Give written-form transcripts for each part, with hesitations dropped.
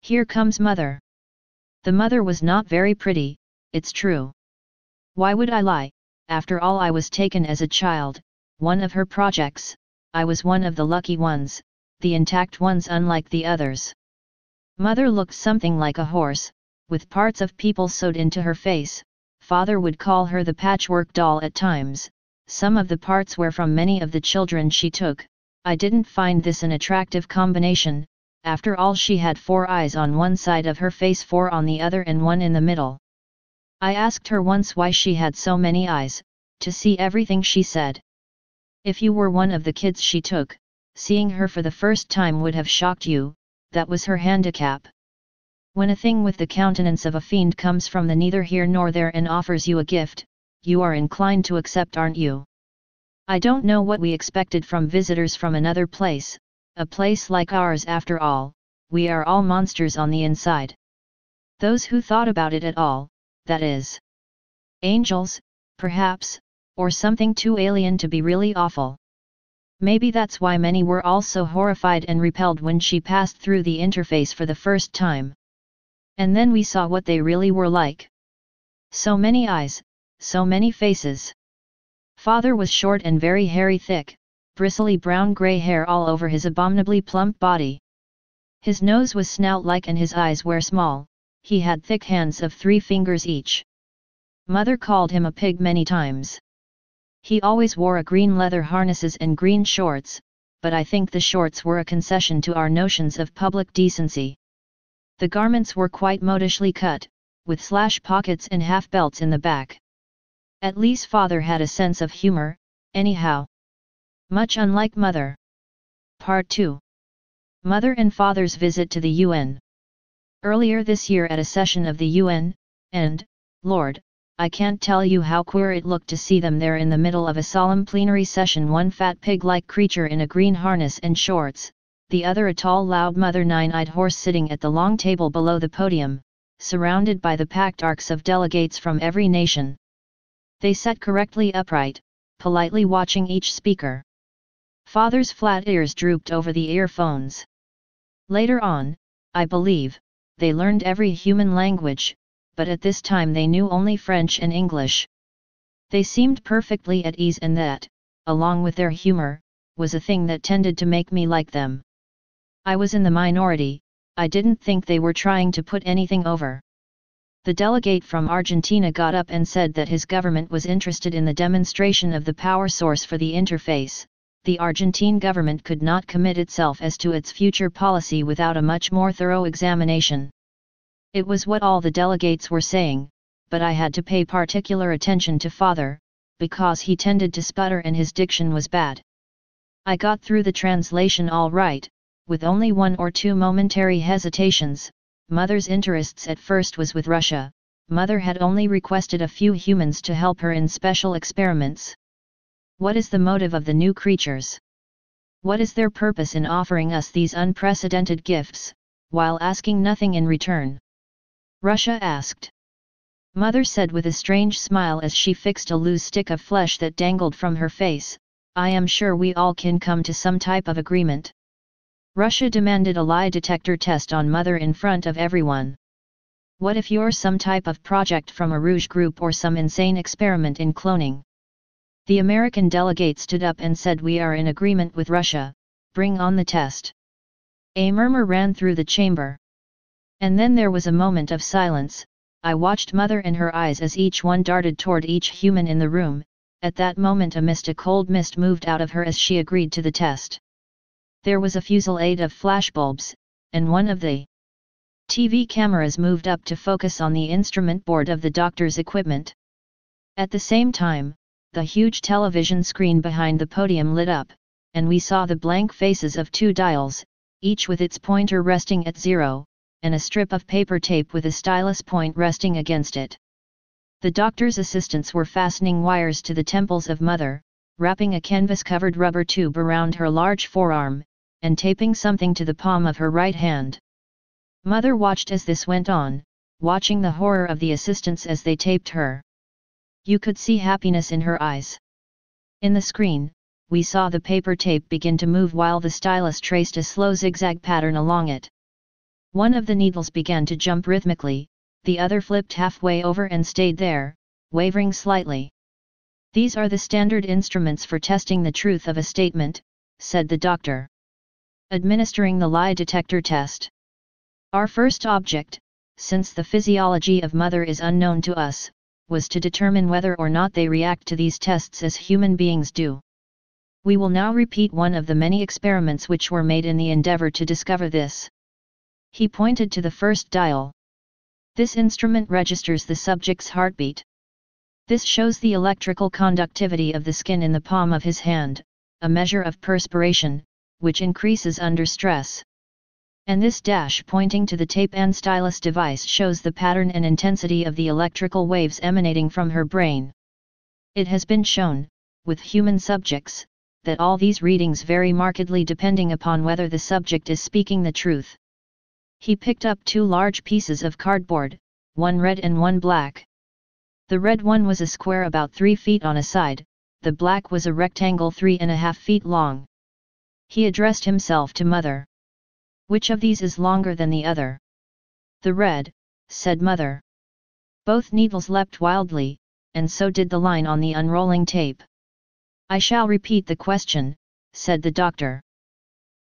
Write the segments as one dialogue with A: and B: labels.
A: Here comes mother. The mother was not very pretty, it's true. Why would I lie? After all, I was taken as a child, one of her projects. I was one of the lucky ones, the intact ones unlike the others. Mother looked something like a horse, with parts of people sewed into her face. Father would call her the patchwork doll at times. Some of the parts were from many of the children she took. I didn't find this an attractive combination. After all, she had 4 eyes on one side of her face, 4 on the other, and 1 in the middle. I asked her once why she had so many eyes. To see everything, she said. If you were one of the kids she took, seeing her for the first time would have shocked you. That was her handicap. When a thing with the countenance of a fiend comes from the neither here nor there and offers you a gift, you are inclined to accept, aren't you? I don't know what we expected from visitors from another place. A place like ours, after all, we are all monsters on the inside. Those who thought about it at all, that is. Angels, perhaps, or something too alien to be really awful. Maybe that's why many were also horrified and repelled when she passed through the interface for the first time. And then we saw what they really were like. So many eyes, so many faces. Father was short and very hairy, thick, bristly brown-gray hair all over his abominably plump body. His nose was snout-like and his eyes were small. He had thick hands of 3 fingers each. Mother called him a pig many times. He always wore a green leather harnesses and green shorts, but I think the shorts were a concession to our notions of public decency. The garments were quite modishly cut, with slash pockets and half belts in the back. At least Father had a sense of humor, anyhow. Much unlike Mother. Part 2. Mother and Father's visit to the UN. Earlier this year at a session of the UN, and, Lord, I can't tell you how queer it looked to see them there in the middle of a solemn plenary session, one fat pig-like creature in a green harness and shorts, the other a tall loud mother nine-eyed horse sitting at the long table below the podium, surrounded by the packed arcs of delegates from every nation. They sat correctly upright, politely watching each speaker. Father's flat ears drooped over the earphones. Later on, I believe, they learned every human language, but at this time they knew only French and English. They seemed perfectly at ease, and that, along with their humor, was a thing that tended to make me like them. I was in the minority. I didn't think they were trying to put anything over. The delegate from Argentina got up and said that his government was interested in the demonstration of the power source for the interface. The Argentine government could not commit itself as to its future policy without a much more thorough examination. It was what all the delegates were saying, but I had to pay particular attention to Father, because he tended to sputter and his diction was bad. I got through the translation all right, with only 1 or 2 momentary hesitations. Mother's interests at first was with Russia. Mother had only requested a few humans to help her in special experiments. What is the motive of the new creatures? What is their purpose in offering us these unprecedented gifts, while asking nothing in return? Russia asked. Mother said with a strange smile as she fixed a loose stick of flesh that dangled from her face, I am sure we all can come to some type of agreement. Russia demanded a lie detector test on Mother in front of everyone. What if you're some type of project from a Rouge group or some insane experiment in cloning? The American delegate stood up and said, we are in agreement with Russia, bring on the test. A murmur ran through the chamber. And then there was a moment of silence. I watched Mother and her eyes as each one darted toward each human in the room. At that moment a cold mist moved out of her as she agreed to the test. There was a fusillade of flashbulbs, and one of the TV cameras moved up to focus on the instrument board of the doctor's equipment. At the same time, the huge television screen behind the podium lit up, and we saw the blank faces of 2 dials, each with its pointer resting at 0, and a strip of paper tape with a stylus point resting against it. The doctor's assistants were fastening wires to the temples of Mother, wrapping a canvas-covered rubber tube around her large forearm, and taping something to the palm of her right hand. Mother watched as this went on, watching the horror of the assistants as they taped her. You could see happiness in her eyes. In the screen, we saw the paper tape begin to move while the stylus traced a slow zigzag pattern along it. One of the needles began to jump rhythmically, the other flipped halfway over and stayed there, wavering slightly. These are the standard instruments for testing the truth of a statement, said the doctor. Administering the lie detector test. Our first object, since the physiology of mother is unknown to us, was to determine whether or not they react to these tests as human beings do. We will now repeat one of the many experiments which were made in the endeavor to discover this. He pointed to the first dial. This instrument registers the subject's heartbeat. This shows the electrical conductivity of the skin in the palm of his hand, a measure of perspiration, which increases under stress. And this dash pointing to the tape and stylus device shows the pattern and intensity of the electrical waves emanating from her brain. It has been shown, with human subjects, that all these readings vary markedly depending upon whether the subject is speaking the truth. He picked up 2 large pieces of cardboard, one red and one black. The red one was a square about 3 feet on a side, the black was a rectangle 3.5 feet long. He addressed himself to Mother. Which of these is longer than the other? The red, said Mother. Both needles leapt wildly, and so did the line on the unrolling tape. I shall repeat the question, said the doctor.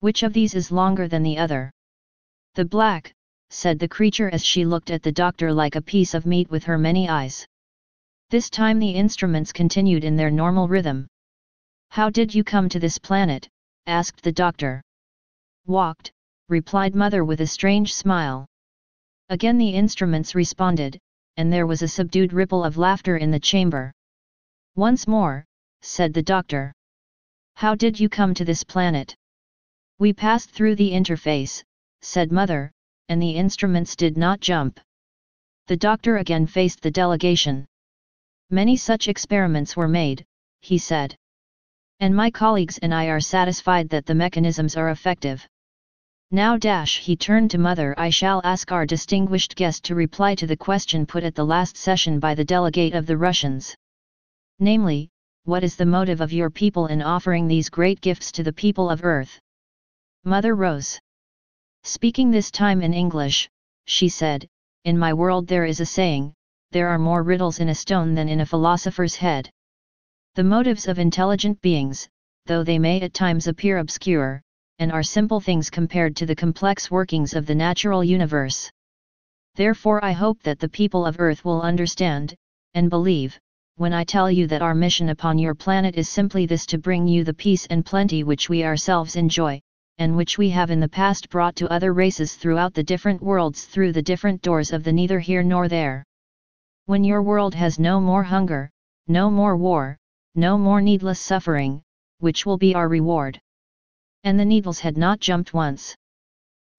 A: Which of these is longer than the other? The black, said the creature as she looked at the doctor like a piece of meat with her many eyes. This time the instruments continued in their normal rhythm. How did you come to this planet? Asked the doctor. Walked, replied Mother with a strange smile. Again the instruments responded, and there was a subdued ripple of laughter in the chamber. Once more, said the doctor. How did you come to this planet? We passed through the interface, said Mother, and the instruments did not jump. The doctor again faced the delegation. Many such experiments were made, he said. And my colleagues and I are satisfied that the mechanisms are effective. Now he turned to Mother. I shall ask our distinguished guest to reply to the question put at the last session by the delegate of the Russians. Namely, what is the motive of your people in offering these great gifts to the people of Earth? Mother rose. Speaking this time in English, she said, in my world there is a saying, there are more riddles in a stone than in a philosopher's head. The motives of intelligent beings, though they may at times appear obscure, and are simple things compared to the complex workings of the natural universe. Therefore I hope that the people of Earth will understand, and believe, when I tell you that our mission upon your planet is simply this: to bring you the peace and plenty which we ourselves enjoy, and which we have in the past brought to other races throughout the different worlds through the different doors of the neither here nor there. When your world has no more hunger, no more war, no more needless suffering, which will be our reward. And the needles had not jumped once.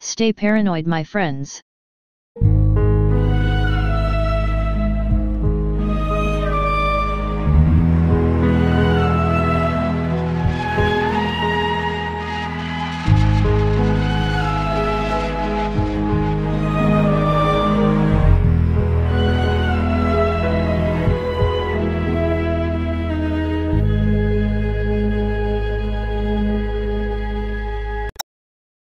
A: Stay paranoid, my friends.